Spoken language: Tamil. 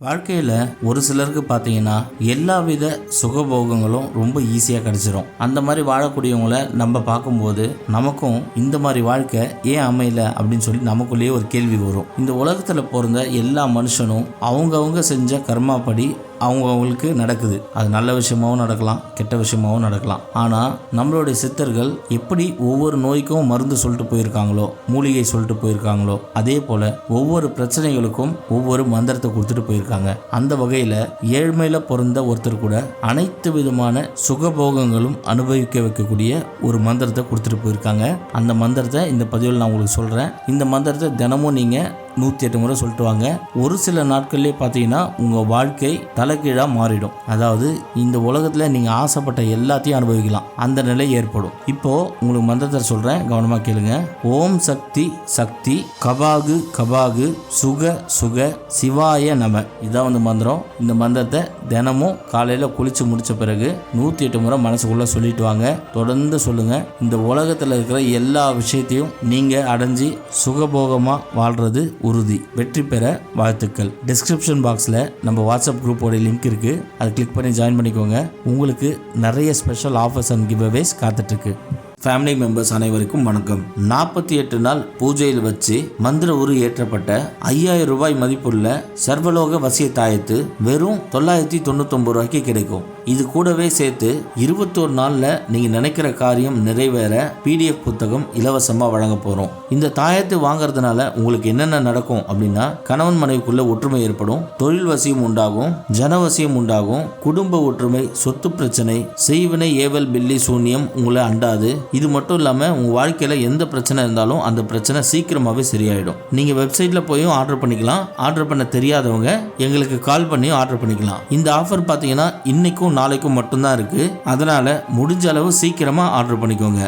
வாழ்க்கையில் ஒரு சிலருக்கு பார்த்தீங்கன்னா எல்லா வித சுகபோகங்களும் ரொம்ப ஈஸியாக கிடச்சிரும். அந்த மாதிரி வாழக்கூடியவங்கள நம்ம பார்க்கும்போது நமக்கும் இந்த மாதிரி வாழ்க்கை ஏன் அமையல அப்படின்னு சொல்லி நமக்குள்ளேயே ஒரு கேள்வி வரும். இந்த உலகத்தில் பிறந்த எல்லா மனுஷனும் அவங்கவுங்க செஞ்ச கர்மாப்படி அவங்கவுங்களுக்கு நடக்குது. அது நல்ல விஷயமாகவும் நடக்கலாம், கெட்ட விஷயமாகவும் நடக்கலாம். ஆனால் நம்மளுடைய சித்தர்கள் எப்படி ஒவ்வொரு நோய்க்கும் மருந்து சொல்லிட்டு போயிருக்காங்களோ, மூலிகை சொல்லிட்டு போயிருக்காங்களோ, அதே போல் ஒவ்வொரு பிரச்சனைகளுக்கும் ஒவ்வொரு மந்திரத்தை கொடுத்துட்டு போயிருக்காங்க. அந்த வகையில் ஏழ்மையில் பிறந்த ஒருத்தர் கூட அனைத்து விதமான சுகபோகங்களும் அனுபவிக்க வைக்கக்கூடிய ஒரு மந்திரத்தை கொடுத்துட்டு போயிருக்காங்க. அந்த மந்திரத்தை இந்த பதிவில் நான் உங்களுக்கு சொல்கிறேன். இந்த மந்திரத்தை தினமும் நீங்கள் 108 முறை சொல்லிட்டு வாங்க. ஒரு சில நாட்கள்லேயே பார்த்தீங்கன்னா உங்கள் வாழ்க்கை தலைகீழாக மாறிடும். அதாவது இந்த உலகத்தில் நீங்கள் ஆசைப்பட்ட எல்லாத்தையும் அனுபவிக்கலாம், அந்த நிலை ஏற்படும். இப்போது உங்களுக்கு மந்திரத்தை சொல்கிறேன், கவனமாக கேளுங்க. ஓம் சக்தி சக்தி கபாகு கபாகு சுக சுக சிவாய நம. இதான் வந்து மந்திரம். இந்த மந்திரத்தை தினமும் காலையில் குளித்து முடித்த பிறகு 108 முறை மனசுக்குள்ளே சொல்லிட்டு வாங்க. தொடர்ந்து சொல்லுங்கள். இந்த உலகத்தில் இருக்கிற எல்லா விஷயத்தையும் நீங்கள் அடைஞ்சி சுகபோகமாக வாழ்கிறது உறுதி. வெற்றி பெற வாழ்த்துக்கள். டிஸ்கிரிப்ஷன் பாக்ஸில் நம்ம வாட்ஸ்அப் குரூப்போட லிங்க் இருக்குது, அதை கிளிக் பண்ணி ஜாயின் பண்ணிக்கோங்க. உங்களுக்கு நிறைய ஸ்பெஷல் ஆஃபர்ஸ் அண்ட் கிவ்அவேஸ் காத்துட்ருக்கு. ஃபேமிலி மெம்பர்ஸ் அனைவருக்கும் வணக்கம். 48 நாள் பூஜையில் வச்சு மந்திர உரு ஏற்றப்பட்ட 5000 ரூபாய் மதிப்புள்ள சர்வலோக வசிய தாயத்து வெறும் 999 ரூபாய்க்கு கிடைக்கும். இது கூடவே சேர்த்து 21 நாளில் நீங்கள் நினைக்கிற காரியம் நிறைவேற PDF புத்தகம் இலவசமாக வழங்க போகிறோம். இந்த தாயத்து வாங்கிறதுனால உங்களுக்கு என்னென்ன நடக்கும் அப்படின்னா, கணவன் மனைவிக்குள்ள ஒற்றுமை ஏற்படும், தொழில் வசியம் உண்டாகும், ஜனவசியம் உண்டாகும், குடும்ப ஒற்றுமை, சொத்து பிரச்சனை, செய்வினை ஏவல் பில்லி சூன்யம் உங்களை அண்டாது. இது மட்டும் இல்லாமல் உங்கள் வாழ்க்கையில் எந்த பிரச்சனை இருந்தாலும் அந்த பிரச்சனை சீக்கிரமாகவே சரியாயிடும். நீங்கள் வெப்சைட்டில் போயும் ஆர்டர் பண்ணிக்கலாம். ஆர்டர் பண்ண தெரியாதவங்க எங்களுக்கு கால் பண்ணியும் ஆர்டர் பண்ணிக்கலாம். இந்த ஆஃபர் பார்த்தீங்கன்னா இன்னைக்கும் நாளைக்கும் மட்டும்தான் இருக்குது. அதனால் முடிஞ்ச அளவு சீக்கிரமாக ஆர்டர் பண்ணிக்கோங்க.